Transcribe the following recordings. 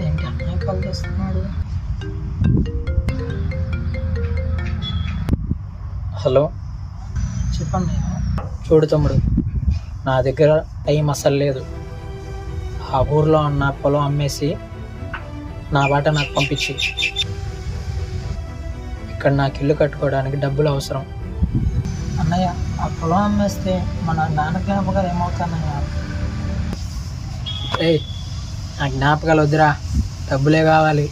ఏంటి అన్నయ్య కాల్ చేస్తున్నాడు? హలో, చెప్పండి. చూడు తమ్ముడు, నా దగ్గర టైం అసలు లేదు. ఆ ఊర్లో ఉన్న పొలం అమ్మేసి నా బాట నాకు పంపించి, ఇక్కడ నాకు ఇల్లు కట్టుకోవడానికి డబ్బులు అవసరం. అన్నయ్య, ఆ పొలం అమ్మేస్తే మన నాన్న జ్ఞాపకాలు ఏమవుతానయ్యా? ఏయ్, నా జ్ఞాపకాలు వద్దురా, డబ్బులే కావాలి.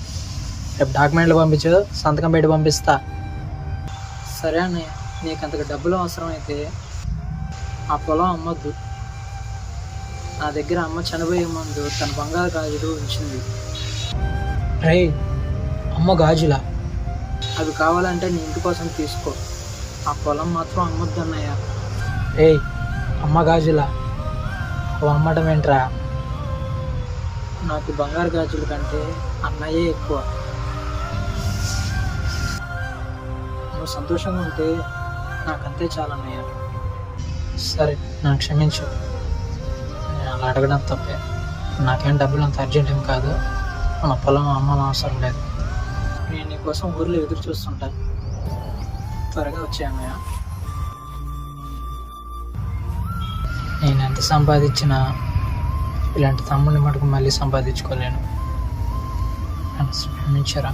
రేపు డాక్యుమెంట్లు పంపించు, సంతకం పెట్టి పంపిస్తా. సరే అన్నయ్య, నీకు అంతకు డబ్బులు అవసరమైతే ఆ పొలం అమ్మొద్దు. నా దగ్గర అమ్మ చనిపోయే ముందు తన బంగారు గాజులు ఉంచింది. రేయ్, అమ్మ గాజులా? అవి కావాలంటే నీ ఇంటి కోసం తీసుకో, ఆ పొలం మాత్రం అమ్మొద్దు అన్నయ్య. రేయ్, అమ్మ గాజులా? అవి అమ్మటం ఏంట్రా? నాకు బంగారు గాజుల కంటే అన్నయ్యే ఎక్కువ. నువ్వు సంతోషంగా ఉంటే నాకంతే చాలన్నయ్య. సరే, నన్ను క్షమించు. నేను అలా అడగడం తప్పే. నాకేం డబ్బులు అంత అర్జెంట్ ఏం కాదు. మన పొలం అమ్మ అవసరం లేదు. నేను నీకోసం ఊర్లో ఎదురు చూస్తుంటా. త్వరగా వచ్చాయన్నయ్య. నేను ఎంత సంపాదించినా ఇలాంటి తమ్ముడిని మటుకు మళ్ళీ సంపాదించుకోలేను. నన్ను క్షమించరా.